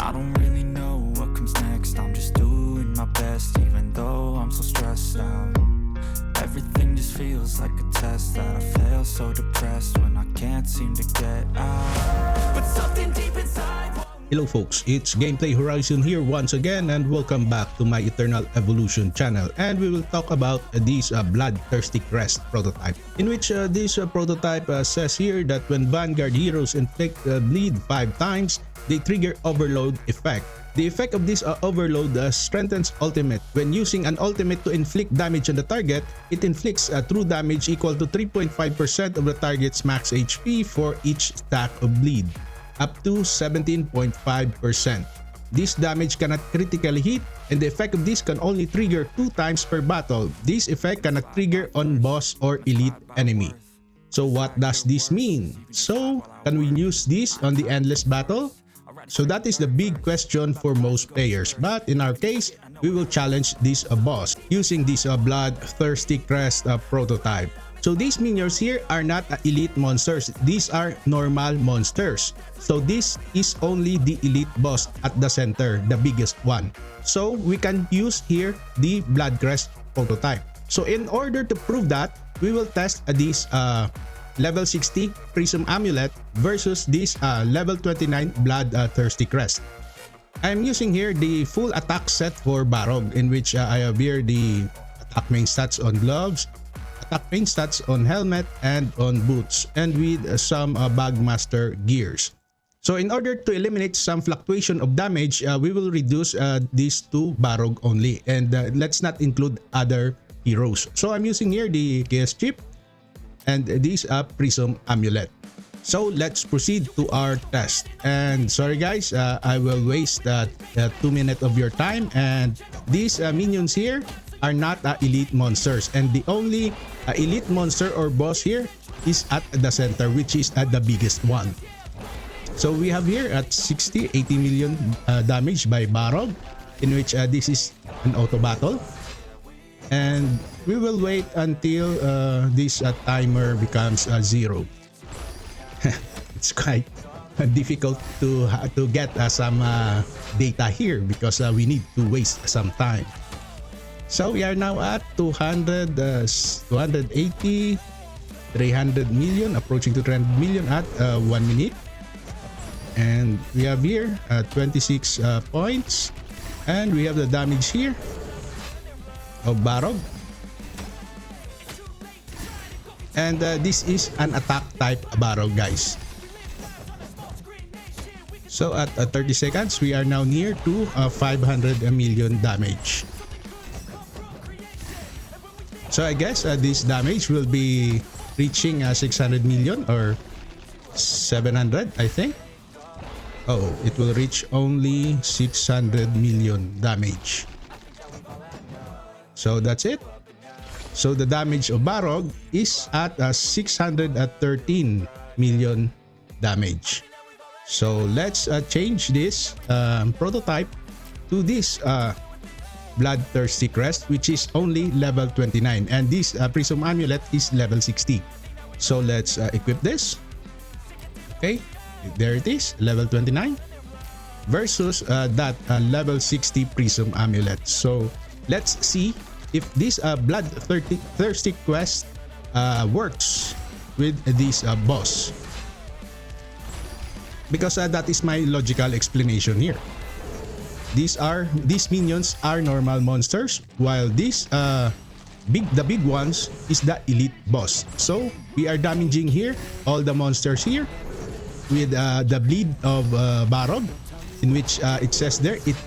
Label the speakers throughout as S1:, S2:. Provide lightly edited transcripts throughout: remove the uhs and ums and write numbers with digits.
S1: I don't really know what comes next. I'm just doing my best, even though I'm so stressed out. Everything just feels like a test that I fail, so depressed when I can't seem to get out. But something deep inside.
S2: Hello folks, it's Gameplay Horizon here once again, and welcome back to my Eternal Evolution channel, and we will talk about this Bloodthirsty Crest prototype, in which this prototype says here that when Vanguard heroes inflict bleed 5 times, they trigger Overload effect. The effect of this Overload strengthens ultimate. When using an ultimate to inflict damage on the target, it inflicts true damage equal to 3.5% of the target's max HP for each stack of bleed, up to 17.5%. This damage cannot critically hit, and the effect of this can only trigger 2 times per battle. This effect cannot trigger on boss or elite enemy. So what does this mean? So can we use this on the endless battle? So that is the big question for most players, but in our case, we will challenge this boss using this Bloodthirsty Crest prototype. So these minions here are not elite monsters, these are normal monsters. So this is only the elite boss at the center, the biggest one. So we can use here the Bloodcrest prototype. So in order to prove that, we will test this level 60 Prism Amulet versus this level 29 Bloodthirsty Crest. I am using here the full attack set for Barog, in which I have here the attack main stats on gloves, attack main stats on helmet and on boots, and with some Bagmaster gears. So in order to eliminate some fluctuation of damage, we will reduce these to Barog only, and let's not include other heroes. So I'm using here the KS chip and this Prism Amulet. So let's proceed to our test. And sorry guys, I will waste 2 minutes of your time, and these minions here are not elite monsters, and the only elite monster or boss here is at the center, which is the biggest one. So we have here at 80 million damage by Barog, in which this is an auto battle, and we will wait until this timer becomes 0. It's quite difficult to get some data here, because we need to waste some time. So we are now at 280, 300 million, approaching to 300 million at 1 minute. And we have here 26 points. And we have the damage here of Barog. And this is an attack type Barog, guys. So at 30 seconds, we are now near to 500 million damage. So I guess this damage will be reaching 600 million or 700, I think. Oh, it will reach only 600 million damage. So that's it. So the damage of Barog is at 613 million damage. So let's change this prototype to this Bloodthirsty Crest, which is only level 29, and this Prism Amulet is level 60. So let's equip this. Okay, there it is, level 29 versus that level 60 Prism Amulet. So let's see if this Bloodthirsty Quest works with this boss, because that is my logical explanation here. These minions are normal monsters, while these the big ones is the elite boss. So we are damaging here all the monsters here with the bleed of Barog, in which it says there it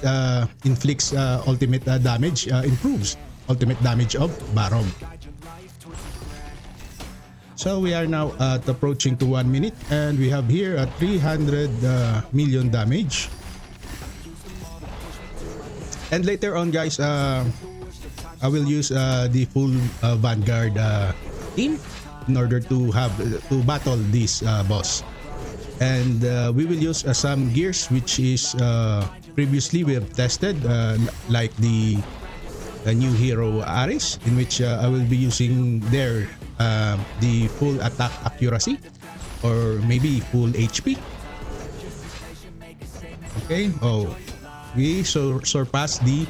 S2: inflicts ultimate damage, improves ultimate damage of Barog. So we are now approaching to 1 minute, and we have here 300 million damage. And later on, guys, I will use the full Vanguard team in order to battle this boss. And we will use some gears which is previously we have tested, like the new hero Ares, in which I will be using there the full attack accuracy, or maybe full HP. Okay, oh, we surpassed the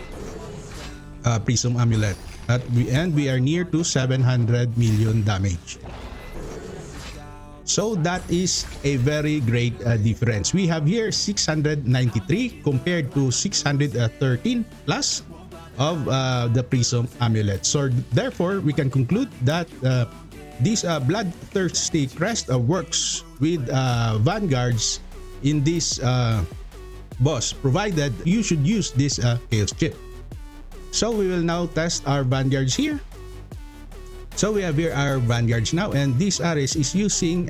S2: Prism Amulet and we are near to 700 million damage. So that is a very great difference. We have here 693 compared to 613 plus of the Prism Amulet. So therefore, we can conclude that this bloodthirsty crest works with Vanguards in this boss, provided you should use this Chaos Chip. So we will now test our Vanguards here. So we have here our Vanguards now, and this Ares is using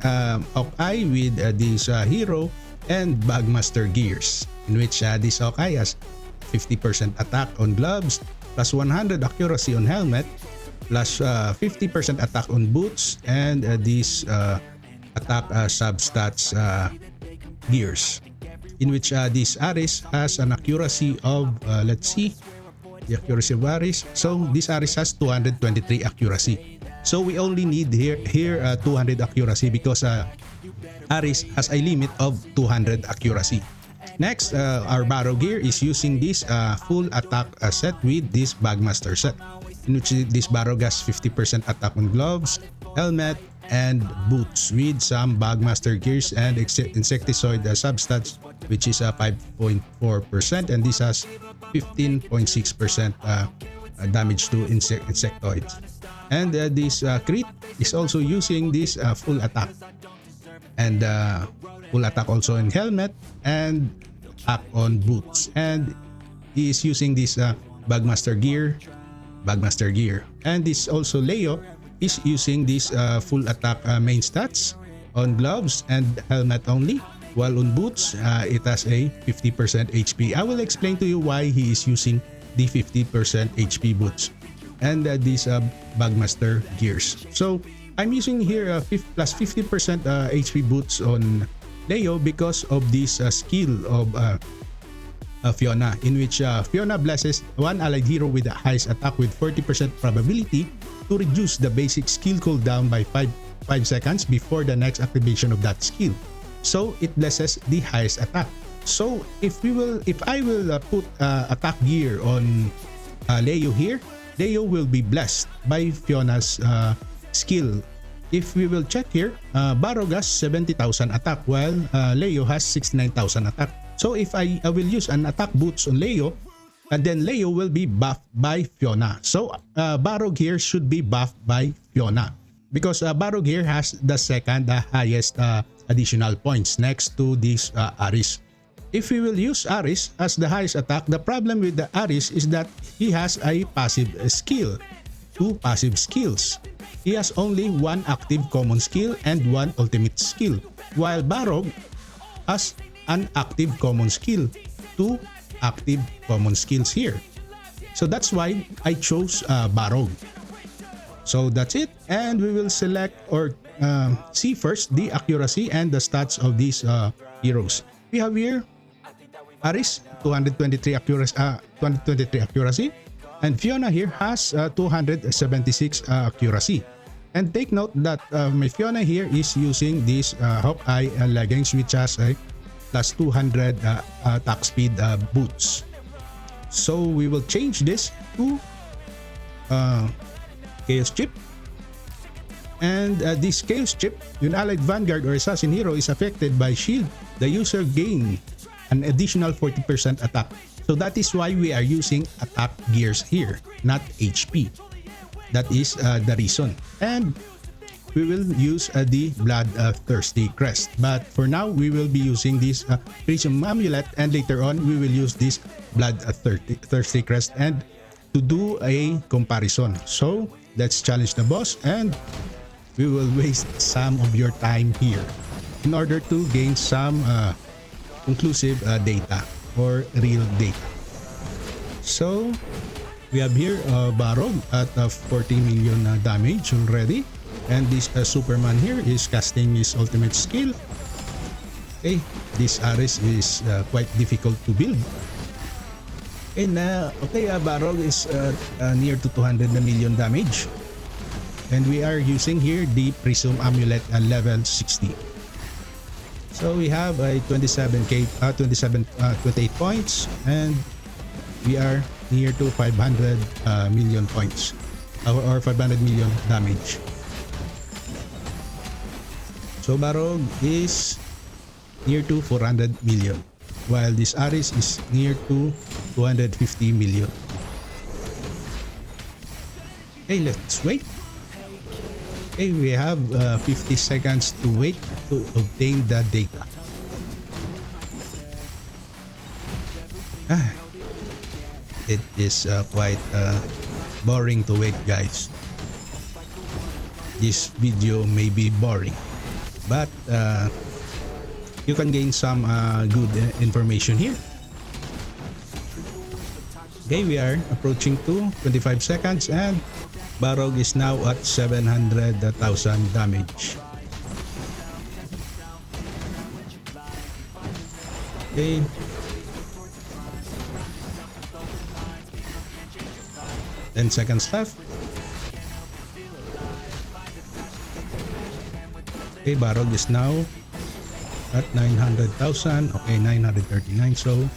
S2: Hawkeye with this hero and Bagmaster gears, in which this Hawkeye has 50% attack on gloves, plus 100 accuracy on helmet, plus 50% attack on boots, and this attack substats gears, in which this Ares has an accuracy of, let's see, the accuracy of Ares. So this Ares has 223 accuracy. So we only need here 200 accuracy because Ares has a limit of 200 accuracy. Next, our Barrow gear is using this full attack set with this Bagmaster set, in which this Barrow has 50% attack on gloves, helmet, and boots with some Bagmaster gears and insecticide substats, which is 5.4%, and this has 15.6% damage to insectoids. And this crit is also using this full attack, and full attack also in helmet and attack on boots, and he is using this Bagmaster gear, and this also Leo is using this full attack main stats on gloves and helmet only, while on boots it has a 50% HP. I will explain to you why he is using the 50% HP boots and these Bagmaster gears. So I'm using here plus 50% HP boots on Leo because of this skill of Fiona, in which Fiona blesses one allied hero with the highest attack with 40% probability to reduce the basic skill cooldown by 5 seconds before the next activation of that skill. So it blesses the highest attack. So if I will put attack gear on Leo here, Leo will be blessed by Fiona's skill. If we will check here, Barrow has 70,000 attack while Leo has 69,000 attack. So if I will use an attack boots on Leo, and then Leo will be buffed by Fiona. So Barrow here should be buffed by Fiona because Barrow here has the second highest additional points next to this Ares. If we will use Ares as the highest attack, the problem with the Ares is that he has a passive skill, 2 passive skills. He has only 1 active common skill and 1 ultimate skill, while Barrow has an active common skill, 2 active common skills here. So that's why I chose Barrow. So that's it, and we will select or see first the accuracy and the stats of these heroes. We have here Ares 223 accuracy, and Fiona here has 276 accuracy. And take note that my Fiona here is using this Hawkeye leggings, which has a plus 200 attack speed boots. So we will change this to Chaos Chip, and this Chaos Chip, when allied Vanguard or Assassin hero is affected by shield, the user gain an additional 40% attack. So that is why we are using attack gears here, not HP. That is the reason. And we will use the bloodthirsty crest, but for now we will be using this Prism Amulet, and later on we will use this bloodthirsty crest and to do a comparison. So let's challenge the boss, and we will waste some of your time here in order to gain some conclusive data or real data. So we have here Barrow at 40 million damage already, and this Superman here is casting his ultimate skill. Okay, this Ares is quite difficult to build. And Barrow is near to 200 million damage, and we are using here the Prism Amulet level 60. So we have a 28 points, and we are near to 500 million points, or 500 million damage. So Barog is near to 400 million, while this Aris is near to 250 million. Okay, let's wait. Okay, we have 50 seconds to wait to obtain the data. It is quite boring to wait, guys. This video may be boring, but you can gain some good information here. Okay, we are approaching to 25 seconds, and Barog is now at 700,000 damage. Okay. Ten seconds left. Okay, Barog is now at 900,000. Okay, 939. So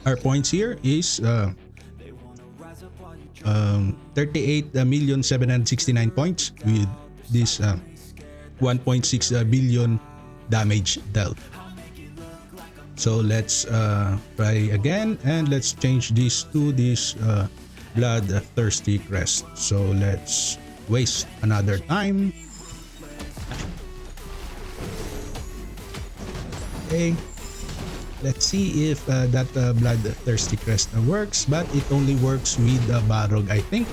S2: our points here is 38,769 points with this 1.6 billion damage dealt. So let's try again, and let's change this to this bloodthirsty crest. So let's waste another time. Okay, let's see if that bloodthirsty crest works, but it only works with Barog, I think.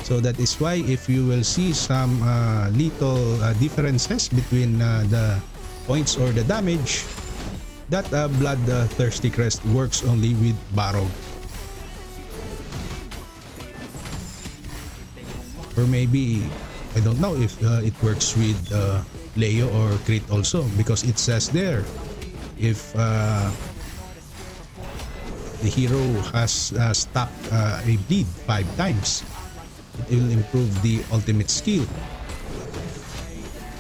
S2: So that is why if you will see some little differences between the points or the damage, that bloodthirsty crest works only with Barog. Or maybe, I don't know if it works with Leo or Crit also, because it says there, if the hero has stacked a bleed 5 times, it will improve the ultimate skill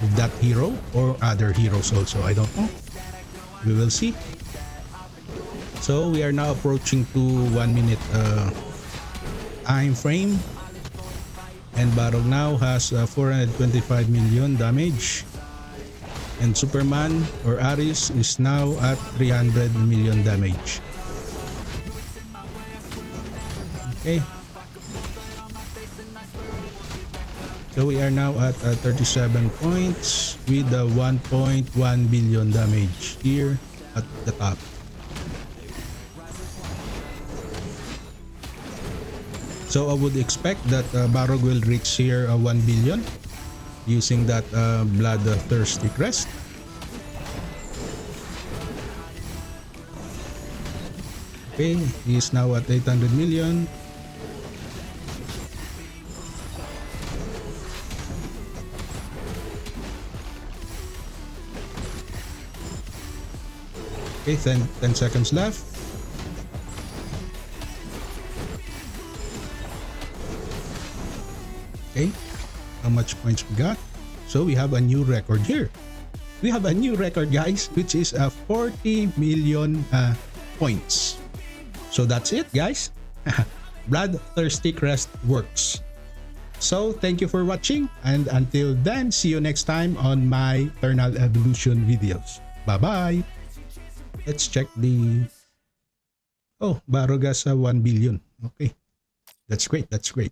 S2: of that hero or other heroes also. I don't know. We will see. So we are now approaching to 1 minute time frame, and Barog now has 425 million damage, and Superman or Aris is now at 300 million damage. Okay. So we are now at 37 points with 1.1 billion damage here at the top. So I would expect that Barog will reach here 1 billion using that bloodthirsty crest. Okay, he is now at 800 million. Okay, 10 seconds left. Okay, how much points we got? So we have a new record here. We have a new record, guys, which is 40 million points. So that's it, guys. Bloodthirsty crest works. So thank you for watching, and until then, see you next time on my Eternal Evolution videos. Bye bye. Let's check the... Oh, Barog has 1 billion. Okay, that's great. That's great.